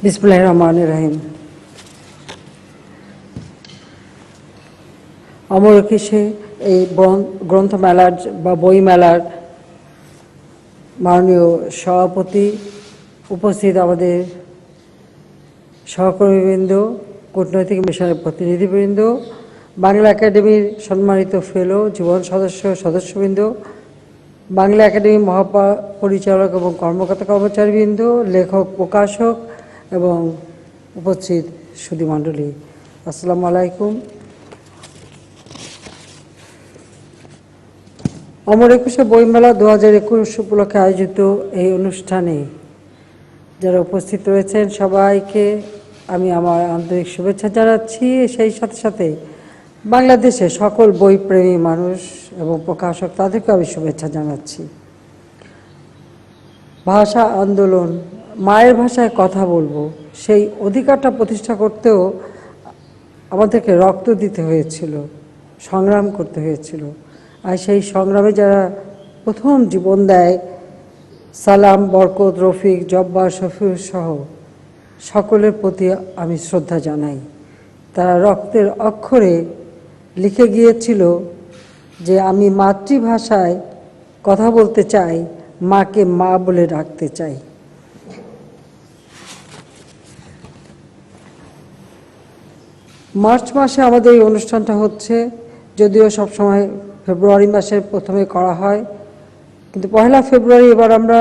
বিসমিল্লাহির রহমানির রহিম। অমর একুশে এই গ্রন্থমেলার বা বইমেলার মাননীয় সভাপতি, উপস্থিত আমাদের সহকর্মীবৃন্দ, কূটনৈতিক মিশনের প্রতিনিধিবৃন্দ, বাংলা একাডেমির সম্মানিত ফেলো, জীবন সদস্যবৃন্দ, বাংলা একাডেমি মহাপরিচালক এবং কর্মকর্তা কর্মচারীবৃন্দ, লেখক, প্রকাশক এবং উপস্থিত সুধীমণ্ডলী, আসসালামু আলাইকুম। অমর একুশে বইমেলা 2021 উপলক্ষে আয়োজিত এই অনুষ্ঠানে যারা উপস্থিত রয়েছেন সবাইকে আমি আমার আন্তরিক শুভেচ্ছা জানাচ্ছি। সেই সাথে সাথে বাংলাদেশে সকল বইপ্রেমী মানুষ এবং প্রকাশক তাদেরকে আমি শুভেচ্ছা জানাচ্ছি। ভাষা আন্দোলন, মায়ের ভাষায় কথা বলবো, সেই অধিকারটা প্রতিষ্ঠা করতেও আমাদেরকে রক্ত দিতে হয়েছিল, সংগ্রাম করতে হয়েছিল। আর সেই সংগ্রামে যারা প্রথম জীবন দেয়, সালাম, বরকত, রফিক, জব্বার, শফিউর সহ সকলের প্রতি আমি শ্রদ্ধা জানাই। তারা রক্তের অক্ষরে লিখে গিয়েছিল যে আমি মাতৃভাষায় কথা বলতে চাই, মাকে মা বলে ডাকতে চাই। মার্চ মাসে আমাদের এই অনুষ্ঠানটা হচ্ছে, যদিও সবসময় ফেব্রুয়ারি মাসের প্রথমে করা হয়, কিন্তু 1 ফেব্রুয়ারি এবার আমরা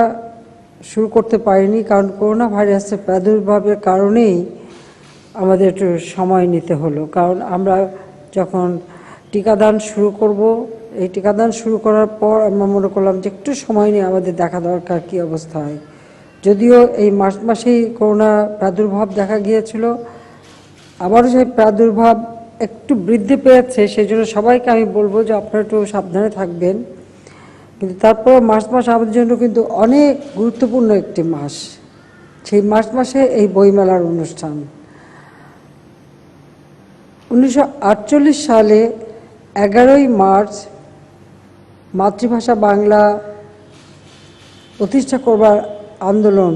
শুরু করতে পারিনি, কারণ করোনা ভাইরাসের প্রাদুর্ভাবের কারণেই আমাদের একটু সময় নিতে হলো। কারণ আমরা যখন টিকাদান শুরু করব, এই টিকাদান শুরু করার পর আমরা মনে করলাম যে একটু সময় নিয়ে আমাদের দেখা দরকার কী অবস্থা হয়। যদিও এই মার্চ মাসেই করোনা প্রাদুর্ভাব দেখা গিয়েছিল, আবারও সেই প্রাদুর্ভাব একটু বৃদ্ধি পেয়েছে, সেই জন্য সবাইকে আমি বলবো যে আপনারা একটু সাবধানে থাকবেন। কিন্তু তারপর মার্চ মাস আমাদের জন্য কিন্তু অনেক গুরুত্বপূর্ণ একটি মাস। সেই মার্চ মাসে এই বইমেলার অনুষ্ঠান 1948 সালে 11ই মার্চ মাতৃভাষা বাংলা প্রতিষ্ঠা করবার আন্দোলন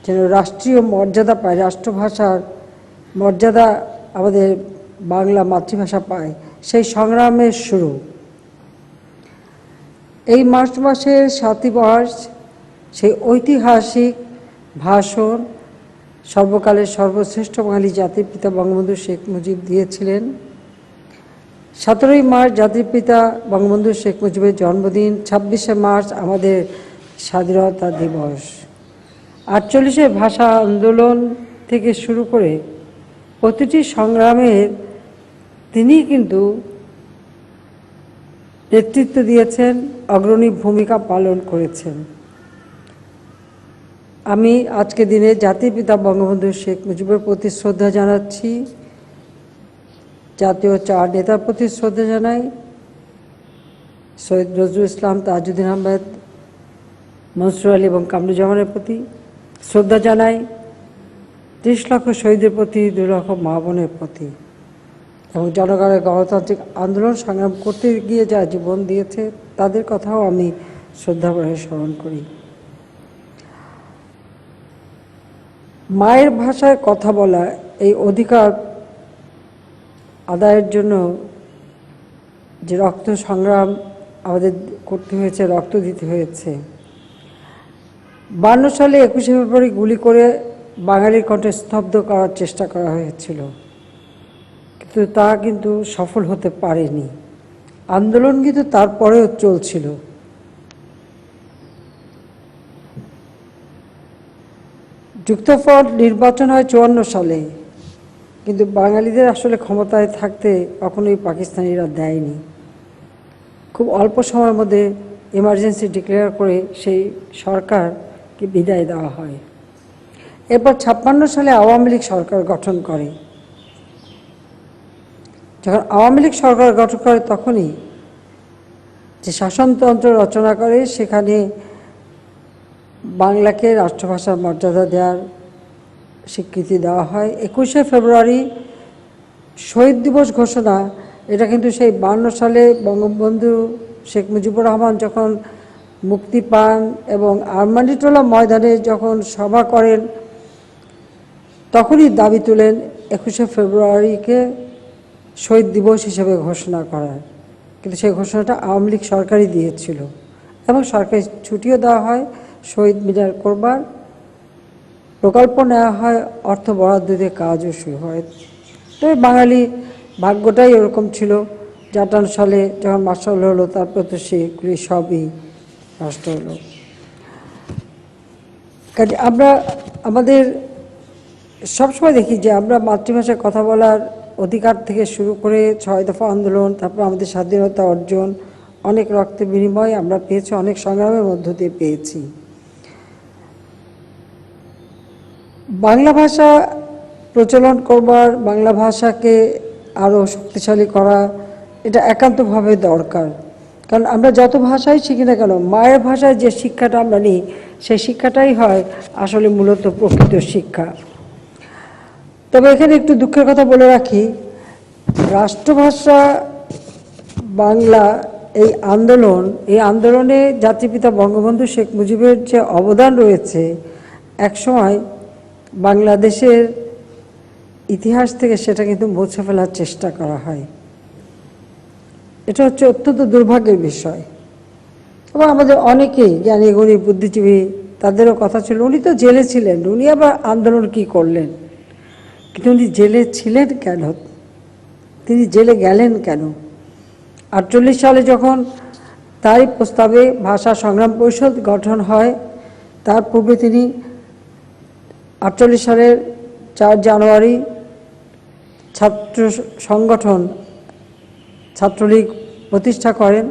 যেন রাষ্ট্রীয় মর্যাদা পায়, রাষ্ট্রভাষার মর্যাদা আমাদের বাংলা মাতৃভাষা পায়, সেই সংগ্রামের শুরু। এই মার্চ মাসের 7ই মার্চ সেই ঐতিহাসিক ভাষণ সর্বকালের সর্বশ্রেষ্ঠ বাঙালি জাতির পিতা বঙ্গবন্ধু শেখ মুজিব দিয়েছিলেন। 17ই মার্চ জাতির পিতা বঙ্গবন্ধু শেখ মুজিবের জন্মদিন, 26শে মার্চ আমাদের স্বাধীনতা দিবস। 48-এ ভাষা আন্দোলন থেকে শুরু করে প্রতিটি সংগ্রামের তিনি কিন্তু নেতৃত্ব দিয়েছেন, অগ্রণী ভূমিকা পালন করেছেন। আমি আজকে দিনে জাতির পিতা বঙ্গবন্ধু শেখ মুজিবের প্রতি শ্রদ্ধা জানাচ্ছি, জাতীয় 4 নেতার প্রতি শ্রদ্ধা জানাই, সৈয়দ নজরুল ইসলাম, তাজউদ্দিন আহমেদ, মনসুর আলী এবং কামরুজ্জামানের প্রতি শ্রদ্ধা জানাই, 30 লক্ষ শহীদের প্রতি, 2 লক্ষ মা বোনের প্রতি এবং জনগণের গণতান্ত্রিক আন্দোলন সংগ্রাম করতে গিয়ে যা জীবন দিয়েছে তাদের কথাও আমি শ্রদ্ধা করে স্মরণ করি। মায়ের ভাষায় কথা বলা, এই অধিকার আদায়ের জন্য যে রক্ত সংগ্রাম আমাদের করতে হয়েছে, রক্ত দিতে হয়েছে। 52 সালে 21শে ফেব্রুয়ারি গুলি করে বাঙালির কণ্ঠে স্তব্ধ করার চেষ্টা করা হয়েছিল, কিন্তু তা কিন্তু সফল হতে পারেনি। আন্দোলন কিন্তু তারপরেও চলছিল। যুক্তফ্রন্ট নির্বাচন হয় 54 সালে, কিন্তু বাঙালিদের আসলে ক্ষমতায় থাকতে কখনোই পাকিস্তানিরা দেয়নি। খুব অল্প সময়ের মধ্যে এমার্জেন্সি ডিক্লেয়ার করে সেই সরকারকে বিদায় দেওয়া হয়। এরপর 56 সালে আওয়ামী লীগ সরকার গঠন করে। যখন আওয়ামী লীগ সরকার গঠন করে তখনই যে শাসনতন্ত্র রচনা করে, সেখানে বাংলাকে রাষ্ট্রভাষার মর্যাদা দেওয়ার স্বীকৃতি দেওয়া হয়। 21শে ফেব্রুয়ারি শহীদ দিবস ঘোষণা, এটা কিন্তু সেই 52 সালে বঙ্গবন্ধু শেখ মুজিবুর রহমান যখন মুক্তি পান এবং আরমানিটোলা ময়দানে যখন সভা করেন, তখনই দাবি তুলেন 21শে ফেব্রুয়ারিকে শহীদ দিবস হিসেবে ঘোষণা করার, কিন্তু সেই ঘোষণাটা আওয়ামী লীগ সরকারই দিয়েছিল এবং সরকারি ছুটিও দেওয়া হয়, শহীদ মিনার করবার প্রকল্প নেওয়া হয়, অর্থ বরাদ্দ দিয়ে কাজও শুরু হয়। তবে বাঙালি ভাগ্যটাই ওরকম ছিল যে 58 সালে যখন মার্শাল হলো তারপর তো সেগুলি সবই নষ্ট হলো। কাজে আমরা আমাদের সবসময় দেখি যে আমরা মাতৃভাষায় কথা বলার অধিকার থেকে শুরু করে 6 দফা আন্দোলন, তারপর আমাদের স্বাধীনতা অর্জন, অনেক রক্তের বিনিময় আমরা পেয়েছি, অনেক সংগ্রামের মধ্য দিয়ে পেয়েছি। বাংলা ভাষা প্রচলন করবার, বাংলা ভাষাকে আরও শক্তিশালী করা, এটা একান্তভাবে দরকার। কারণ আমরা যত ভাষাই শিখি না কেন, মায়ের ভাষায় যে শিক্ষাটা আমরা নিই সেই শিক্ষাটাই হয় আসলে মূলত প্রকৃত শিক্ষা। তবে এখানে একটু দুঃখের কথা বলে রাখি, রাষ্ট্রভাষা বাংলা এই আন্দোলনে জাতিপিতা বঙ্গবন্ধু শেখ মুজিবের যে অবদান রয়েছে, একসময় বাংলাদেশের ইতিহাস থেকে সেটা কিন্তু মুছে ফেলার চেষ্টা করা হয়। এটা হচ্ছে অত্যন্ত দুর্ভাগ্যের বিষয়। এবং আমাদের অনেকেই জ্ঞানী গুণী বুদ্ধিজীবী, তাদেরও কথা ছিল উনি তো জেলে ছিলেন, উনি আবার আন্দোলন কি করলেন, কিন্তু উনি জেলে ছিলেন কেন, তিনি জেলে গেলেন কেন? 48 সালে যখন তারই প্রস্তাবে ভাষা সংগ্রাম পরিষদ গঠন হয়, তার পূর্বে তিনি 48 সালের 4 জানুয়ারি ছাত্র সংগঠন ছাত্রলীগ প্রতিষ্ঠা করেন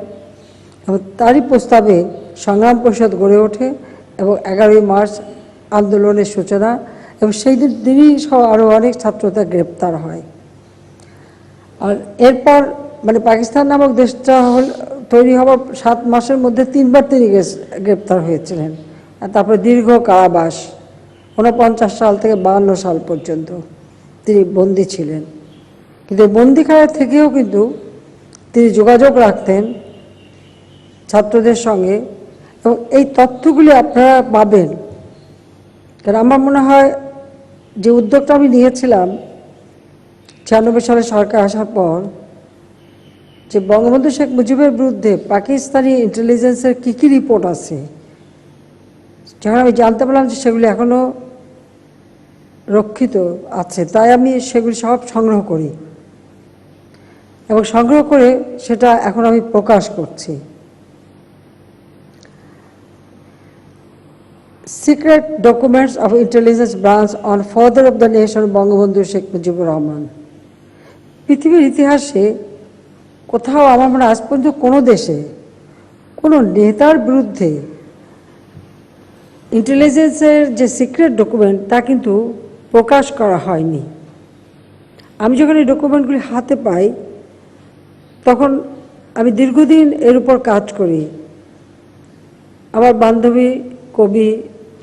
এবং তারই প্রস্তাবে সংগ্রাম পরিষদ গড়ে ওঠে এবং 11ই মার্চ আন্দোলনের সূচনা, এবং সেই দিনই সহ আরও অনেক ছাত্রতা গ্রেপ্তার হয়। আর এরপর মানে পাকিস্তান নামক দেশটা তৈরি হওয়ার 7 মাসের মধ্যে 3বার তিনি গ্রেপ্তার হয়েছিলেন। আর তারপরে দীর্ঘ কারাবাস, 49 সাল থেকে 52 সাল পর্যন্ত তিনি বন্দী ছিলেন। কিন্তু বন্দিখানা থেকেও কিন্তু তিনি যোগাযোগ রাখতেন ছাত্রদের সঙ্গে, এবং এই তথ্যগুলি আপনারা পাবেন। কারণ আমার মনে হয় যে উদ্যোগটা আমি নিয়েছিলাম 96 সালে সরকার আসার পর, যে বঙ্গবন্ধু শেখ মুজিবের বিরুদ্ধে পাকিস্তানি ইন্টেলিজেন্সের কী কী রিপোর্ট আছে, যখন আমি জানতে পারলাম যে সেগুলি এখনও রক্ষিত আছে, তাই আমি সেগুলি সব সংগ্রহ করি এবং সংগ্রহ করে সেটা এখন আমি প্রকাশ করছি। Secret documents of intelligence branch on father of the nation Bangabandhu Sheikh Mujibur Rahman. পৃথিবীর ইতিহাসে কোথাও আমার মনে আজ পর্যন্ত কোনো দেশে কোনো নেতার বিরুদ্ধে ইন্টেলিজেন্সের যে সিক্রেট ডকুমেন্ট তা কিন্তু প্রকাশ করা হয়নি। আমি যখন এই ডকুমেন্টগুলি হাতে পাই তখন আমি দীর্ঘদিন এর উপর কাজ করি। আমার বান্ধবী কবি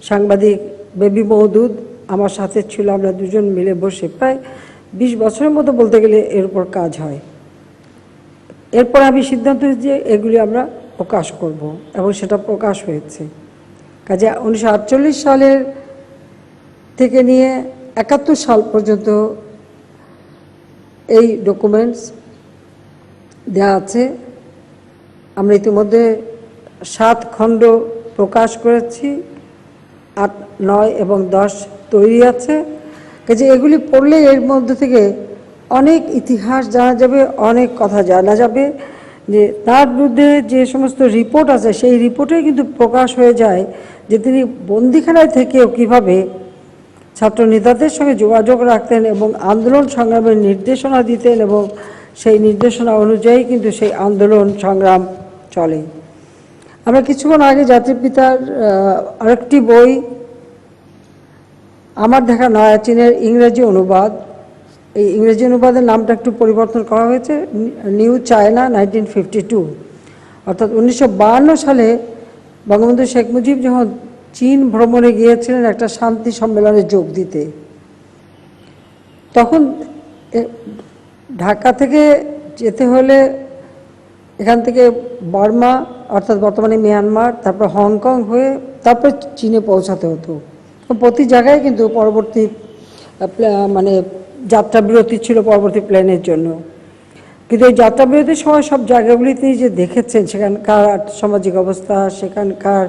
সাংবাদিক বেবি মওদুদ আমার সাথে ছিল, আমরা দুজন মিলে বসে প্রায় 20 বছরের মতো বলতে গেলে এর উপর কাজ হয়। এরপর আমি সিদ্ধান্ত নিয়েছি যে এগুলি আমরা প্রকাশ করব এবং সেটা প্রকাশ হয়েছে। কাজে 1948 সালের থেকে নিয়ে 71 সাল পর্যন্ত এই ডকুমেন্টস দেওয়া আছে। আমরা ইতিমধ্যে 7 খণ্ড প্রকাশ করেছি, 8, 9 এবং 10 তৈরি আছে। কাজে এগুলি পড়লে এর মধ্যে থেকে অনেক ইতিহাস জানা যাবে, অনেক কথা জানা যাবে, যে তার বিরুদ্ধে যে সমস্ত রিপোর্ট আছে সেই রিপোর্টে কিন্তু প্রকাশ হয়ে যায় যে তিনি বন্দিখানায় থেকেও কীভাবে ছাত্র নেতাদের সঙ্গে যোগাযোগ রাখতেন এবং আন্দোলন সংগ্রামের নির্দেশনা দিতেন, এবং সেই নির্দেশনা অনুযায়ী কিন্তু সেই আন্দোলন সংগ্রাম চলে। আমরা কিছুক্ষণ আগে জাতির পিতার আরেকটি বই আমার দেখা নয়া চীনের ইংরেজি অনুবাদ, এই ইংরেজি অনুবাদের নামটা একটু পরিবর্তন করা হয়েছে, নিউ চায়না 1952, অর্থাৎ 1952 সালে বঙ্গবন্ধু শেখ মুজিব যখন চীন ভ্রমণে গিয়েছিলেন একটা শান্তি সম্মেলনে যোগ দিতে, তখন ঢাকা থেকে যেতে হলে এখান থেকে বার্মা অর্থাৎ বর্তমানে মিয়ানমার, তারপর হংকং হয়ে তারপর চীনে পৌঁছাতে হতো। প্রতি জায়গায় কিন্তু পরবর্তী মানে যাত্রা বিরতি ছিল পরবর্তী প্ল্যানের জন্য। কিন্তু এই যাত্রা বিরতির সময় সব জায়গাগুলিতে যে দেখেছেন সেখানকার সামাজিক অবস্থা, সেখানকার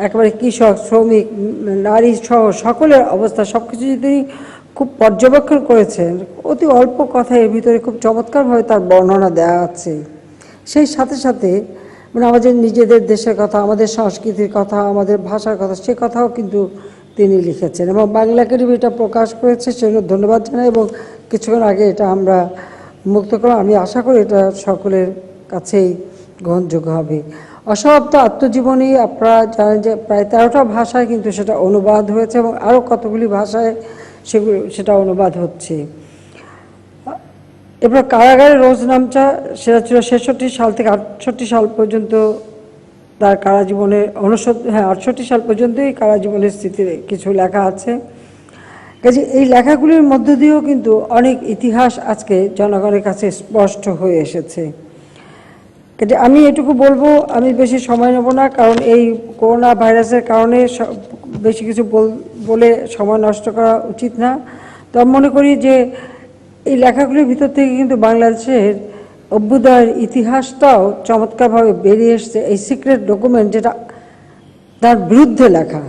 একেবারে কৃষক, শ্রমিক, নারী সহ সকলের অবস্থা সব কিছু যদি তিনি খুব পর্যবেক্ষণ করেছেন, অতি অল্প কথায় এর ভিতরে খুব চমৎকারভাবে তার বর্ণনা দেওয়া আছে। সেই সাথে সাথে মানে আমাদের নিজেদের দেশের কথা, আমাদের সংস্কৃতির কথা, আমাদের ভাষার কথা, সে কথাও কিন্তু তিনি লিখেছেন এবং বাংলা একাডেমি এটা প্রকাশ করেছে, সেজন্য ধন্যবাদ জানাই। এবং কিছুক্ষণ আগে এটা আমরা মুক্ত করা, আমি আশা করি এটা সকলের কাছেই গ্রহণযোগ্য হবে। অসমাপ্ত আত্মজীবনী আপনারা জানেন যে প্রায় 13টা ভাষায় কিন্তু সেটা অনুবাদ হয়েছে এবং আরও কতগুলি ভাষায় সেটা অনুবাদ হচ্ছে। এবার কারাগারে রোজ নামচা, সেটা ছিল 66 সাল থেকে 68 সাল পর্যন্ত তার কারাজীবনের 68 সাল পর্যন্তই কারাজীবনের স্মৃতির কিছু লেখা আছে। কাজে এই লেখাগুলির মধ্য দিয়েও কিন্তু অনেক ইতিহাস আজকে জনগণের কাছে স্পষ্ট হয়ে এসেছে। কাজে আমি এটুকু বলবো, আমি বেশি সময় নেব না, কারণ এই করোনা ভাইরাসের কারণে বেশি কিছু বলে সময় নষ্ট করা উচিত না। তো আমি মনে করি যে এই লেখাগুলির ভিতর থেকে কিন্তু বাংলাদেশের অভ্যুদয়ের ইতিহাসটাও চমৎকারভাবে বেরিয়ে এসছে। এই সিক্রেট ডকুমেন্ট যেটা তার বিরুদ্ধে লেখা,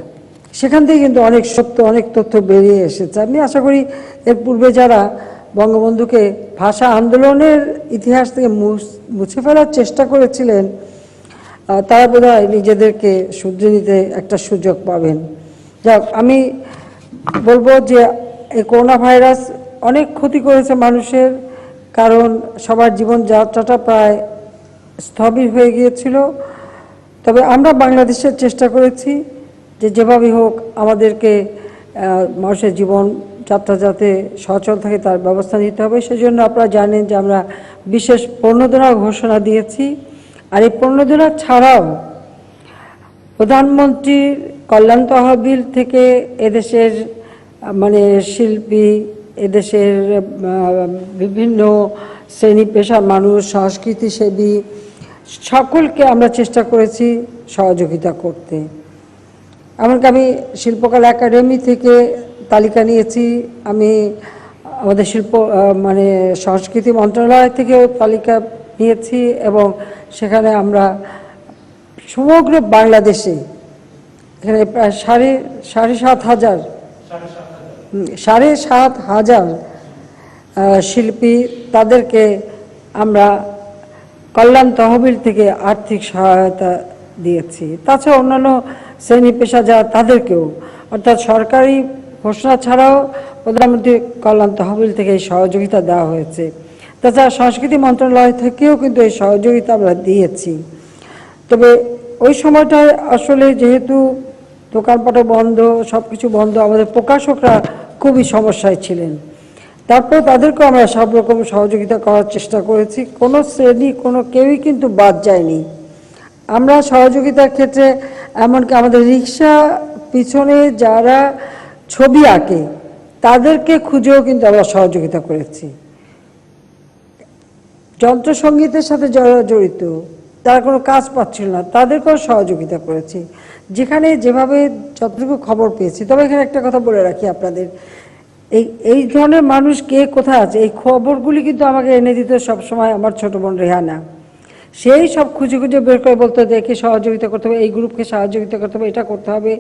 সেখান থেকে কিন্তু অনেক সত্য, অনেক তথ্য বেরিয়ে এসেছে। আমি আশা করি এর পূর্বে যারা বঙ্গবন্ধুকে ভাষা আন্দোলনের ইতিহাস থেকে মুছে ফেলার চেষ্টা করেছিলেন, তারা বোধহয় নিজেদেরকে শুধরে নিতে একটা সুযোগ পাবেন। যাক, আমি বলবো যে এই করোনা ভাইরাস অনেক ক্ষতি করেছে মানুষের, কারণ সবার জীবনযাত্রাটা প্রায় স্থবির হয়ে গিয়েছিল। তবে আমরা বাংলাদেশের চেষ্টা করেছি যে যেভাবে হোক আমাদেরকে মানুষের জীবন যাত্রা যাতে সচল থাকে তার ব্যবস্থা নিতে হবে। সেজন্য আপনারা জানেন যে আমরা বিশেষ প্রণোদনা ঘোষণা দিয়েছি। আর এই প্রণোদনা ছাড়াও প্রধানমন্ত্রীর কল্যাণ তহবিল থেকে এদেশের মানে শিল্পী, এদেশের বিভিন্ন শ্রেণী পেশার মানুষ, সংস্কৃতিসেবী সকলকে আমরা চেষ্টা করেছি সহযোগিতা করতে। এমনকি আমি শিল্পকলা একাডেমি থেকে তালিকা নিয়েছি, আমি আমাদের মানে সংস্কৃতি মন্ত্রণালয় থেকেও তালিকা নিয়েছি এবং সেখানে আমরা সমগ্র বাংলাদেশে এখানে প্রায় সাড়ে সাত হাজার শিল্পী, তাদেরকে আমরা কল্যাণ তহবিল থেকে আর্থিক সহায়তা দিয়েছি। তাছাড়া অন্যান্য শ্রেণী পেশা যারা তাদেরকেও, অর্থাৎ সরকারি ঘোষণা ছাড়াও প্রধানমন্ত্রী কল্যাণ তহবিল থেকে এই সহযোগিতা দেওয়া হয়েছে। তাছাড়া সংস্কৃতি মন্ত্রণালয় থেকেও কিন্তু এই সহযোগিতা আমরা দিয়েছি। তবে ওই সময়টায় আসলে যেহেতু দোকানপাটও বন্ধ, সব কিছু বন্ধ, আমাদের প্রকাশকরা খুবই সমস্যায় ছিলেন। তারপর তাদেরকেও আমরা সব রকম সহযোগিতা করার চেষ্টা করেছি, কোনো শ্রেণী কোনো কেউই কিন্তু বাদ যায়নি। আমরা সহযোগিতার ক্ষেত্রে এমনকি আমাদের রিক্সা পিছনে যারা ছবি আঁকে তাদেরকে খুঁজেও কিন্তু আমরা সহযোগিতা করেছি। যন্ত্রসঙ্গীতের সাথে যারা জড়িত, তারা কোনো কাজ পাচ্ছিল না, তাদেরকেও সহযোগিতা করেছি যেখানে যেভাবে যতটুকু খবর পেয়েছি। তবে এখানে একটা কথা বলে রাখি আপনাদের, এই ধরনের মানুষ কে কোথায় আছে এই খবরগুলি কিন্তু আমাকে এনে দিতে সবসময় আমার ছোট বোন রেহানা। সেই সব খুঁজে খুঁজে বের করে বলতে হবে একে সহযোগিতা করতে হবে, এই গ্রুপকে সহযোগিতা করতে হবে, এটা করতে হবে।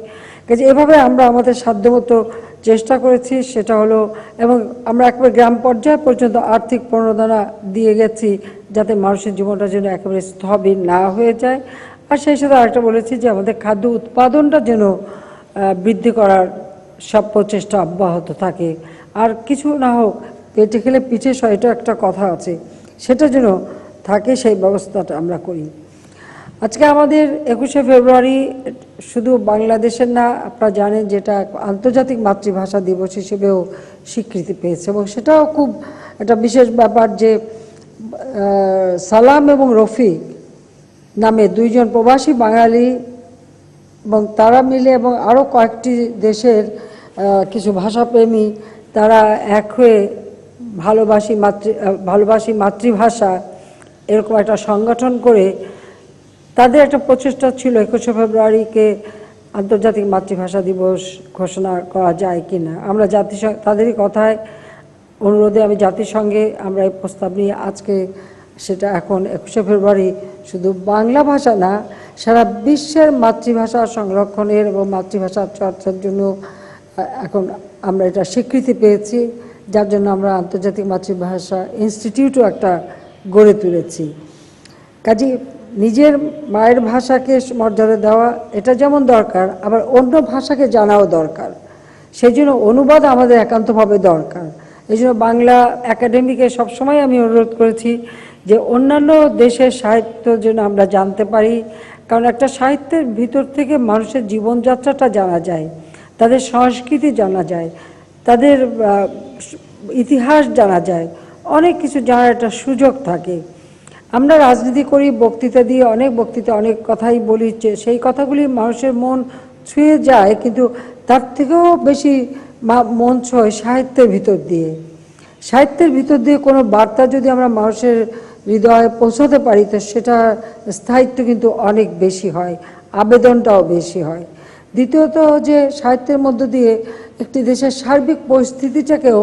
কাজে এভাবে আমরা আমাদের সাধ্যমতো চেষ্টা করেছি, সেটা হলো। এবং আমরা একেবারে গ্রাম পর্যায় পর্যন্ত আর্থিক প্রণোদনা দিয়ে গেছি যাতে মানুষের জীবনটা যেন একেবারে স্থবির না হয়ে যায়। আর সেই সাথে আরেকটা বলেছি যে আমাদের খাদ্য উৎপাদনটা যেন বৃদ্ধি করার সব প্রচেষ্টা অব্যাহত থাকে। আর কিছু না হোক পেটে খেলে পিঠে সয়, এটা একটা কথা আছে, সেটা যেন থাকে, সেই ব্যবস্থাটা আমরা করি। আজকে আমাদের 21শে ফেব্রুয়ারি শুধু বাংলাদেশের না, আপনারা জানেন যেটা আন্তর্জাতিক মাতৃভাষা দিবস হিসেবেও স্বীকৃতি পেয়েছে এবং সেটাও খুব একটা বিশেষ ব্যাপার যে সালাম এবং রফিক নামে দুইজন প্রবাসী বাঙালি এবং তারা মিলে এবং আরও কয়েকটি দেশের কিছু ভাষাপ্রেমী তারা এক হয়ে ভালোবাসি মাতৃভাষা এরকম একটা সংগঠন করে তাদের একটা প্রচেষ্টা ছিল 21শে ফেব্রুয়ারিকে আন্তর্জাতিক মাতৃভাষা দিবস ঘোষণা করা যায় কিনা। আমরা জাতিসংঘ তাদেরই কথায় অনুরোধে আমি জাতিসংঘে আমরা এই প্রস্তাব নিয়ে আজকে সেটা এখন 21শে ফেব্রুয়ারি শুধু বাংলা ভাষা না, সারা বিশ্বের মাতৃভাষা সংরক্ষণের এবং মাতৃভাষা চর্চার জন্য এখন আমরা এটা স্বীকৃতি পেয়েছি, যার জন্য আমরা আন্তর্জাতিক মাতৃভাষা ইনস্টিটিউটও একটা গড়ে তুলেছি। কাজে নিজের মায়ের ভাষাকে মর্যাদা দেওয়া এটা যেমন দরকার, আবার অন্য ভাষাকে জানাও দরকার। সেই জন্য অনুবাদ আমাদের একান্তভাবে দরকার। এই জন্য বাংলা একাডেমিকে সবসময় আমি অনুরোধ করেছি যে অন্যান্য দেশের সাহিত্য যেন আমরা জানতে পারি, কারণ একটা সাহিত্যের ভিতর থেকে মানুষের জীবনযাত্রাটা জানা যায়, তাদের সংস্কৃতি জানা যায়, তাদের ইতিহাস জানা যায়, অনেক কিছু জানার একটা সুযোগ থাকে। আমরা রাজনীতি করি, বক্তৃতা দিয়ে অনেক বক্তৃতা অনেক কথাই বলি, সেই কথাগুলি মানুষের মন ছুঁয়ে যায়, কিন্তু তার থেকেও বেশি মন ছোঁয় সাহিত্যের ভিতর দিয়ে। সাহিত্যের ভিতর দিয়ে কোনো বার্তা যদি আমরা মানুষের হৃদয়ে পৌঁছতে পারি, তো সেটা স্থায়িত্ব কিন্তু অনেক বেশি হয়, আবেদনটাও বেশি হয়। দ্বিতীয়ত যে সাহিত্যের মধ্য দিয়ে একটি দেশের সার্বিক পরিস্থিতিটাকেও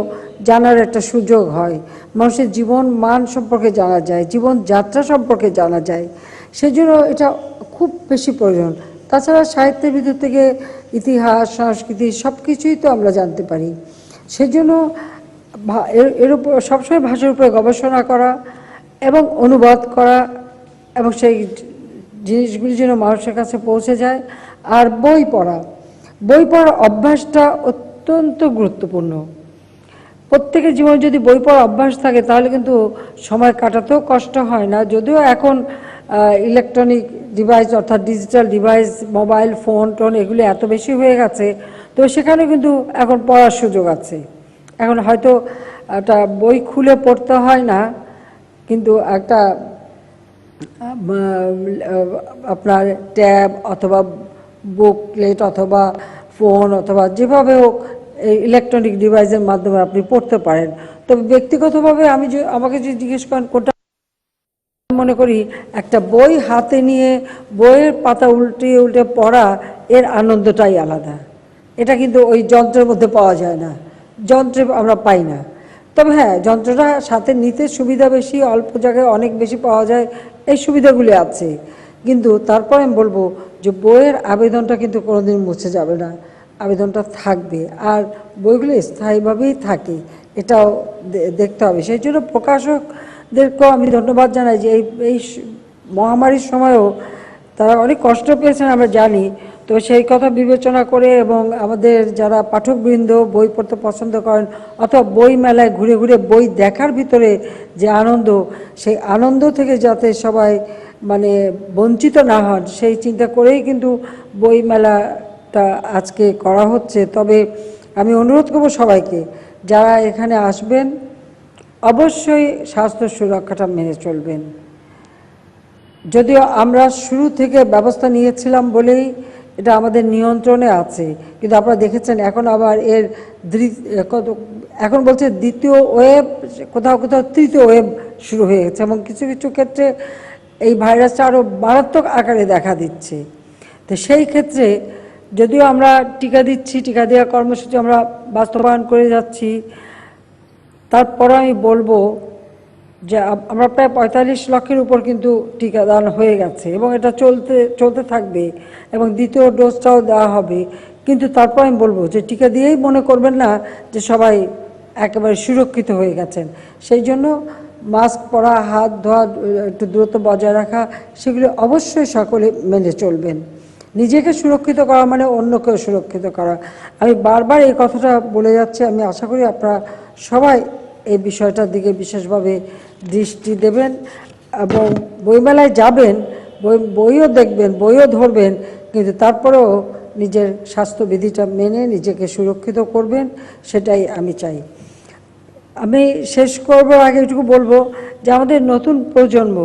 জানার একটা সুযোগ হয়, মানুষের জীবন মান সম্পর্কে জানা যায়, জীবনযাত্রা সম্পর্কে জানা যায়। সেই জন্য এটা খুব বেশি প্রয়োজন। তাছাড়া সাহিত্যের ভিতর থেকে ইতিহাস, সংস্কৃতি সব কিছুই তো আমরা জানতে পারি। সেজন্য এর উপর সবসময় ভাষার উপরে গবেষণা করা এবং অনুবাদ করা, এবং সেই জিনিসগুলি যেন মানুষের কাছে পৌঁছে যায়। আর বই পড়ার অভ্যাসটা অত্যন্ত গুরুত্বপূর্ণ। প্রত্যেকের জীবনে যদি বই পড়ার অভ্যাস থাকে তাহলে কিন্তু সময় কাটাতেও কষ্ট হয় না। যদিও এখন ইলেকট্রনিক ডিভাইস অর্থাৎ digital device, mobile phone tone এগুলি এত বেশি হয়ে গেছে, তো সেখানে কিন্তু এখন পড়ার সুযোগ আছে। এখন হয়তো একটা বই খুলে পড়তে হয় না, কিন্তু একটা আপনার ট্যাব অথবা বুকলেট অথবা ফোন অথবা যেভাবে হোক ইলেকট্রনিক ডিভাইসের মাধ্যমে আপনি পড়তে পারেন। তবে ব্যক্তিগতভাবে আমাকে যদি জিজ্ঞেস করেন কোনটা মনে করি, একটা বই হাতে নিয়ে বইয়ের পাতা উল্টে উল্টে পড়া, এর আনন্দটাই আলাদা। এটা কিন্তু ওই যন্ত্রের মধ্যে পাওয়া যায় না, যন্ত্রে আমরা পাই না। তবে হ্যাঁ, যন্ত্রটা সাথে নিতে সুবিধা বেশি, অল্প জায়গায় অনেক বেশি পাওয়া যায়, এই সুবিধাগুলি আছে। কিন্তু তারপরে আমি বলবো যে বইয়ের আবেদনটা কিন্তু কোনোদিন মুছে যাবে না, আবেদনটা থাকবে, আর বইগুলো স্থায়ীভাবেই থাকে, এটাও দেখতে হবে। সেই জন্য প্রকাশকদেরকেও আমি ধন্যবাদ জানাই যে এই মহামারীর সময়ও তারা অনেক কষ্ট পেয়েছেন আমরা জানি। তো সেই কথা বিবেচনা করে এবং আমাদের যারা পাঠকবৃন্দ বই পড়তে পছন্দ করেন অথবা বই মেলায় ঘুরে ঘুরে বই দেখার ভিতরে যে আনন্দ, সেই আনন্দ থেকে যাতে সবাই মানে বঞ্চিত না হন, সেই চিন্তা করেই কিন্তু বই মেলাটা আজকে করা হচ্ছে। তবে আমি অনুরোধ করব সবাইকে, যারা এখানে আসবেন অবশ্যই স্বাস্থ্য সুরক্ষাটা মেনে চলবেন। যদিও আমরা শুরু থেকে ব্যবস্থা নিয়েছিলাম বলেই এটা আমাদের নিয়ন্ত্রণে আছে, কিন্তু আপনারা দেখেছেন এখন আবার এখন বলছে দ্বিতীয় ওয়েভ, কোথাও কোথাও তৃতীয় ওয়েভ শুরু হয়ে গেছে, এবং কিছু কিছু ক্ষেত্রে এই ভাইরাসটা আরও মারাত্মক আকারে দেখা দিচ্ছে। তো সেই ক্ষেত্রে যদিও আমরা টিকা দিচ্ছি, টিকা দেওয়া কর্মসূচি আমরা বাস্তবায়ন করে যাচ্ছি, তারপরে আমি বলবো যে আমরা প্রায় ৪৫ লক্ষের উপর কিন্তু টিকাদান হয়ে গেছে এবং এটা চলতে থাকবে এবং দ্বিতীয় ডোজটাও দেওয়া হবে। কিন্তু তারপর আমি বলবো যে টিকা দিয়েই মনে করবেন না যে সবাই একেবারে সুরক্ষিত হয়ে গেছেন। সেই জন্য মাস্ক পরা, হাত ধোয়া, একটু দূরত্ব বজায় রাখা, সেগুলি অবশ্যই সকলে মেনে চলবেন। নিজেকে সুরক্ষিত করা মানে অন্যকেও সুরক্ষিত করা। আমি বারবার এই কথাটা বলে যাচ্ছি, আমি আশা করি আপনারা সবাই এই বিষয়টার দিকে বিশেষভাবে দৃষ্টি দেবেন এবং বইমেলায় যাবেন, বইও দেখবেন, বইও ধরবেন, কিন্তু তারপরেও নিজের স্বাস্থ্যবিধিটা মেনে নিজেকে সুরক্ষিত করবেন, সেটাই আমি চাই। আমি শেষ করবার আগে এটুকু বলবো যে আমাদের নতুন প্রজন্ম,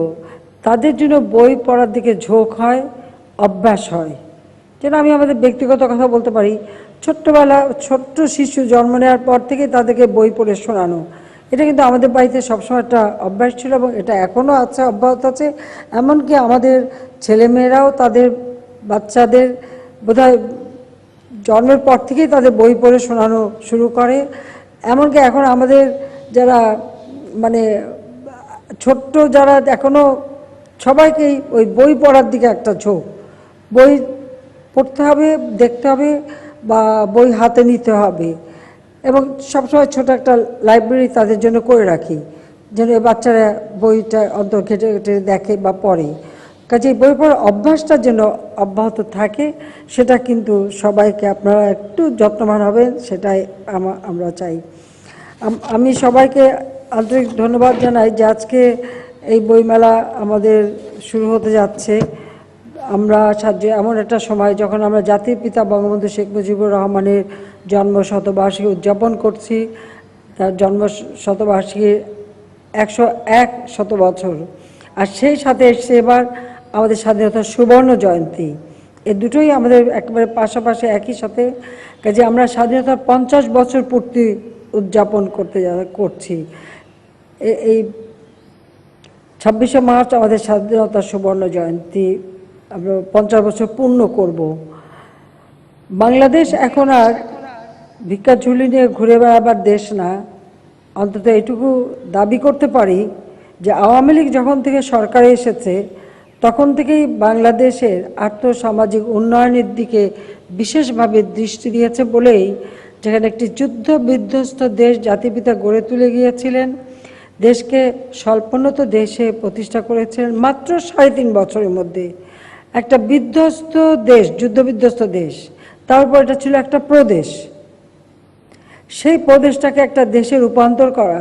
তাদের জন্য বই পড়ার দিকে ঝোঁক হয়, অভ্যাস হয়। যেন আমি আমাদের ব্যক্তিগত কথা বলতে পারি, ছোট্ট শিশু জন্ম নেওয়ার পর থেকে তাদেরকে বই পড়ে শোনানো, এটা কিন্তু আমাদের বাড়িতে সবসময় একটা অভ্যাস ছিল এবং এটা এখনও আছে, অব্যাহত আছে। এমনকি আমাদের ছেলেমেয়েরাও তাদের বাচ্চাদের বোধহয় জন্মের পর থেকেই তাদের বই পড়ে শোনানো শুরু করে। এমনকি এখন আমাদের যারা মানে ছোট্ট যারা এখনও সবাইকেই ওই বই পড়ার দিকে একটা ঝোঁক, বই পড়তে হবে, দেখতে হবে বা বই হাতে নিতে হবে। এবং সবসময় ছোট একটা লাইব্রেরি তাদের জন্য করে রাখি, যেন বাচ্চারা বইটা অন্তর ঘেটে ঘেটে দেখে বা পড়ে। কাজে বই পড়ার অভ্যাসটা যেন অব্যাহত থাকে, সেটা কিন্তু সবাইকে আপনারা একটু যত্নবান হবেন, সেটাই আমরা চাই। আমি সবাইকে আন্তরিক ধন্যবাদ জানাই যে আজকে এই বইমেলা আমাদের শুরু হতে যাচ্ছে। আমরা এমন একটা সময় যখন আমরা জাতির পিতা বঙ্গবন্ধু শেখ মুজিবুর রহমানের জন্ম শতবার্ষিকী উদযাপন করছি, তার জন্ম শতবার্ষিকীর 101 বছর, আর সেই সাথে এসছে এবার আমাদের স্বাধীনতার সুবর্ণ জয়ন্তী। এই দুটোই আমাদের একেবারে পাশাপাশি একই সাথে। কাজে আমরা স্বাধীনতার 50 বছর পূর্তি উদযাপন করছি। এই 26শে মার্চ আমাদের স্বাধীনতার সুবর্ণ জয়ন্তী, আমরা 50 বছর পূর্ণ করব। বাংলাদেশ এখন আর ভিক্ষা ঝুলি নিয়ে ঘুরে বেড়াবার দেশ না। অন্তত এটুকু দাবি করতে পারি যে আওয়ামী লীগ যখন থেকে সরকারে এসেছে তখন থেকেই বাংলাদেশের আর্থসামাজিক উন্নয়নের দিকে বিশেষভাবে দৃষ্টি দিয়েছে বলেই, যেখানে একটি যুদ্ধ বিধ্বস্ত দেশ জাতিপিতা গড়ে তুলে গিয়েছিলেন, দেশকে স্বল্পোন্নত দেশে প্রতিষ্ঠা করেছিলেন মাত্র 3.5 বছরের মধ্যে। একটা বিধ্বস্ত দেশ, যুদ্ধবিধ্বস্ত দেশ, তারপর এটা ছিল একটা প্রদেশ। সেই প্রদেশটাকে একটা দেশে রূপান্তর করা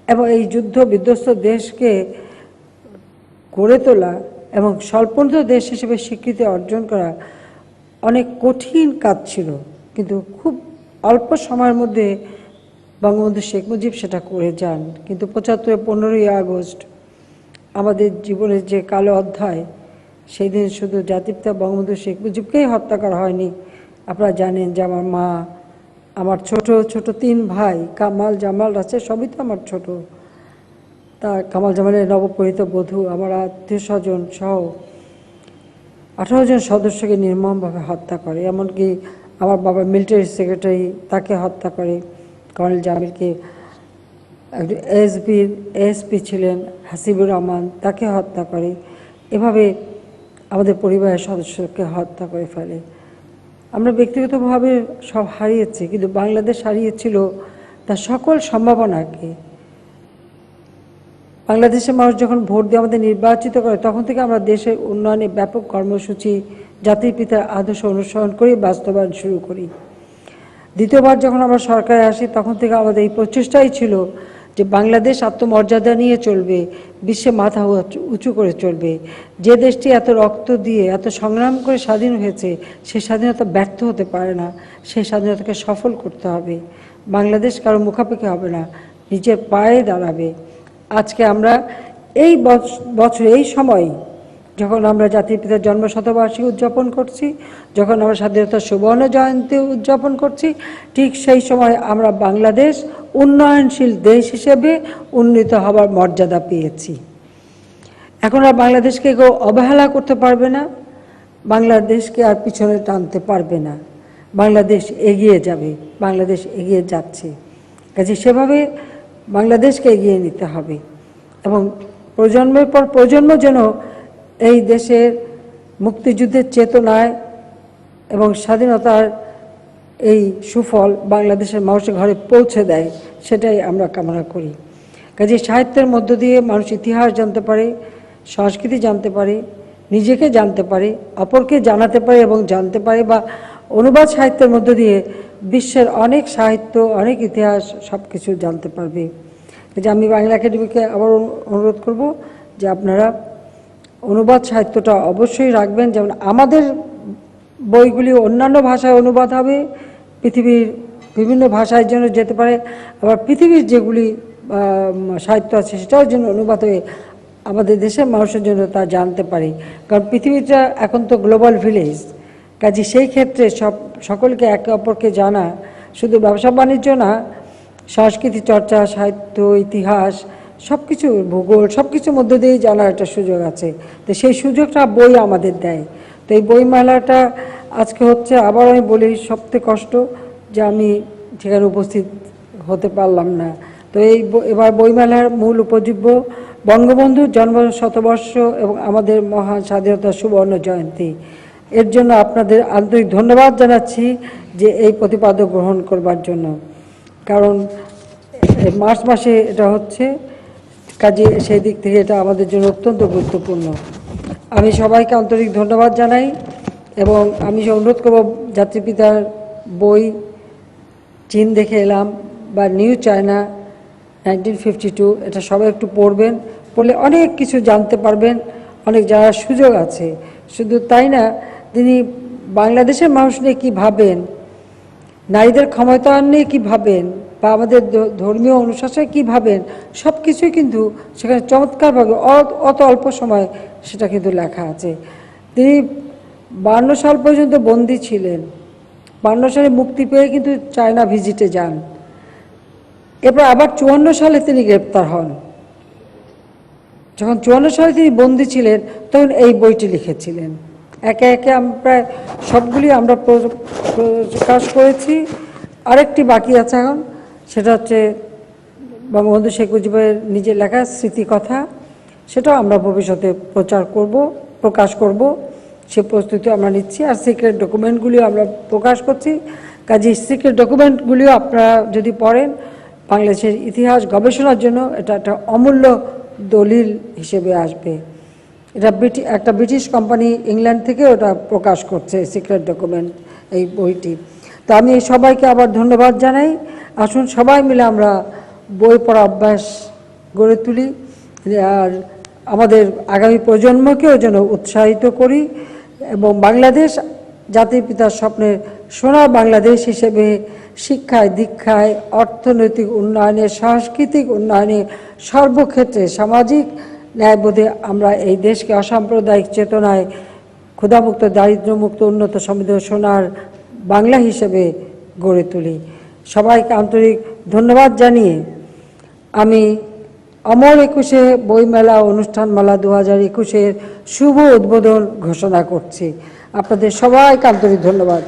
এবং এই যুদ্ধ বিধ্বস্ত দেশকে গড়ে তোলা এবং স্বল্পোন্নত দেশ হিসেবে স্বীকৃতি অর্জন করা অনেক কঠিন কাজ ছিল, কিন্তু খুব অল্প সময়ের মধ্যে বঙ্গবন্ধু শেখ মুজিব সেটা করে যান। কিন্তু 75 15ই আগস্ট আমাদের জীবনের যে কালো অধ্যায়, সেই দিন শুধু জাতিপিতা বঙ্গবন্ধু শেখ মুজিবকেই হত্যা করা হয়নি। আপনারা জানেন যে আমার মা, আমার ছোট ছোট 3 ভাই, কামাল জামাল আছে, সবই তো আমার ছোট, তা কামাল জামালের নবপরিণীত বধূ, আমার আত্মীয় স্বজন সহ 18 জন সদস্যকে নির্মমভাবে হত্যা করে। এমনকি আমার বাবা মিলিটারি সেক্রেটারি, তাকে হত্যা করে, কর্নেল জামিলকে। একজন এএসপি ছিলেন হাসিবুর রহমান, তাকে হত্যা করে। এভাবে আমাদের পরিবারের সদস্যকে হত্যা করে ফেলে। আমরা ব্যক্তিগতভাবে সব হারিয়েছি, কিন্তু বাংলাদেশ হারিয়েছিল তার সকল সম্ভাবনাকে। বাংলাদেশের মানুষ যখন ভোট দিয়ে আমাদের নির্বাচিত করে, তখন থেকে আমরা দেশের উন্নয়নে ব্যাপক কর্মসূচি জাতির পিতার আদর্শ অনুসরণ করে বাস্তবায়ন শুরু করি। দ্বিতীয়বার যখন আমরা সরকারে আসি, তখন থেকে আমাদের এই প্রচেষ্টাই ছিল যে বাংলাদেশ আত্মমর্যাদা নিয়ে চলবে, বিশ্বে মাথা উঁচু করে চলবে। যে দেশটি এত রক্ত দিয়ে এত সংগ্রাম করে স্বাধীন হয়েছে, সেই স্বাধীনতা ব্যর্থ হতে পারে না, সেই স্বাধীনতাকে সফল করতে হবে। বাংলাদেশ কারো মুখাপেক্ষি হবে না, নিজের পায়ে দাঁড়াবে। আজকে আমরা এই বছর এই সময় যখন আমরা জাতির পিতার জন্ম শতবার্ষিকী উদযাপন করছি, যখন আমরা স্বাধীনতার সুবর্ণ জয়ন্তী উদযাপন করছি, ঠিক সেই সময় আমরা বাংলাদেশ উন্নয়নশীল দেশ হিসেবে উন্নীত হবার মর্যাদা পেয়েছি। এখন আর বাংলাদেশকে কেউ অবহেলা করতে পারবে না, বাংলাদেশকে আর পিছনে টানতে পারবে না। বাংলাদেশ এগিয়ে যাবে, বাংলাদেশ এগিয়ে যাচ্ছে। কাজে সেভাবে বাংলাদেশকে এগিয়ে নিতে হবে এবং প্রজন্মের পর প্রজন্ম যেন এই দেশের মুক্তিযুদ্ধের চেতনায় এবং স্বাধীনতার এই সুফল বাংলাদেশের মানুষের ঘরে পৌঁছে দেয়, সেটাই আমরা কামনা করি। কাজে সাহিত্যের মধ্য দিয়ে মানুষ ইতিহাস জানতে পারে, সংস্কৃতি জানতে পারে, নিজেকে জানতে পারে, অপরকে জানাতে পারে এবং জানতে পারে, বা অনুবাদ সাহিত্যের মধ্য দিয়ে বিশ্বের অনেক সাহিত্য, অনেক ইতিহাস সব কিছু জানতে পারবে। যে আমি বাংলা একাডেমিকে আবার অনুরোধ করব যে আপনারা অনুবাদ সাহিত্যটা অবশ্যই রাখবেন। যেমন আমাদের বইগুলি অন্যান্য ভাষায় অনুবাদ হবে, পৃথিবীর বিভিন্ন ভাষায় যেন যেতে পারে, আবার পৃথিবীর যেগুলি সাহিত্য আছে সেটাও যেন অনুবাদ হয়ে আমাদের দেশের মানুষের জন্য তা জানতে পারে। কারণ পৃথিবীটা এখন তো গ্লোবাল ভিলেজ, কাজে সেই ক্ষেত্রে সকলকে একে অপরকে জানা, শুধু ব্যবসা বাণিজ্য না, সংস্কৃতি চর্চা, সাহিত্য, ইতিহাস, সব কিছু, ভূগোল, সব কিছুর মধ্যে দিয়েই জানার একটা সুযোগ আছে। তো সেই সুযোগটা বই আমাদের দেয়। তো এই বইমেলাটা আজকে হচ্ছে, আবার আমি বলি, সবথেকে কষ্ট যে আমি সেখানে উপস্থিত হতে পারলাম না। তো এবার বইমেলার মূল উপজীব্য বঙ্গবন্ধুর জন্ম শতবর্ষ এবং আমাদের মহান স্বাধীনতা সুবর্ণ জয়ন্তী, এর জন্য আপনাদের আন্তরিক ধন্যবাদ জানাচ্ছি যে এই প্রতিপাদ্য গ্রহণ করবার জন্য। কারণ মার্চ মাসে এটা হচ্ছে, কাজে সেই দিক থেকে এটা আমাদের জন্য অত্যন্ত গুরুত্বপূর্ণ। আমি সবাইকে আন্তরিক ধন্যবাদ জানাই এবং আমি অনুরোধ করব, জাতির বই চীন দেখে এলাম বা নিউ চায়না 1952, এটা সবাই একটু পড়বেন, পড়লে অনেক কিছু জানতে পারবেন, অনেক জানার সুযোগ আছে। শুধু তাই না, তিনি বাংলাদেশের মানুষ নিয়ে কী ভাবেন, নারীদের ক্ষমতায়ন নিয়ে কী ভাবেন, বা আমাদের ধর্মীয় অনুশাসনে কী ভাবেন, সব কিছুই কিন্তু সেখানে চমৎকারভাবে অত অল্প সময় সেটা কিন্তু লেখা আছে। তিনি 52 সাল পর্যন্ত বন্দী ছিলেন, 52 সালে মুক্তি পেয়ে কিন্তু চায়না ভিজিটে যান, এরপর আবার 54 সালে তিনি গ্রেপ্তার হন। যখন 54 সালে তিনি বন্দী ছিলেন তখন এই বইটি লিখেছিলেন। একে একে প্রায় সবগুলি আমরা প্রকাশ করেছি। আরেকটি বাকি আছে এখন, সেটা হচ্ছে বঙ্গবন্ধু শেখ মুজিবের নিজের লেখা স্মৃতিকথা, সেটাও আমরা ভবিষ্যতে প্রকাশ করব, সে প্রস্তুতি আমরা নিচ্ছি। আর সিক্রেট ডকুমেন্টগুলিও আমরা প্রকাশ করছি। কাজে সিক্রেট ডকুমেন্টগুলিও আপনারা যদি পড়েন, বাংলাদেশের ইতিহাস গবেষণার জন্য এটা একটা অমূল্য দলিল হিসেবে আসবে। এটা একটা ব্রিটিশ কোম্পানি ইংল্যান্ড থেকে ওটা প্রকাশ করছে, সিক্রেট ডকুমেন্ট, এই বইটি। তো আমি সবাইকে আবার ধন্যবাদ জানাই। আসুন সবাই মিলে আমরা বই পড়া অভ্যাস গড়ে তুলি, আর আমাদের আগামী প্রজন্মকেও যেন উৎসাহিত করি, এবং বাংলাদেশ জাতির পিতার স্বপ্নের সোনার বাংলাদেশ হিসেবে শিক্ষায়, দীক্ষায়, অর্থনৈতিক উন্নয়নে, সাংস্কৃতিক উন্নয়নে, সর্বক্ষেত্রে সামাজিক ন্যায়বোধে আমরা এই দেশকে অসাম্প্রদায়িক চেতনায় ক্ষুধামুক্ত, দারিদ্র্যমুক্ত, উন্নত, সমৃদ্ধ সোনার বাংলা হিসেবে গড়ে তুলি। সবাইকে আন্তরিক ধন্যবাদ জানিয়ে আমি অমর 21 বইমেলা অনুষ্ঠানমালা 2021-এর শুভ উদ্বোধন ঘোষণা করছি। আপনাদের সবাইকে আন্তরিক ধন্যবাদ।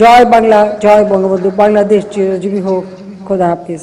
জয় বাংলা, জয় বঙ্গবন্ধু, বাংলাদেশ চিরজীবী হোক। খোদা হাফিজ।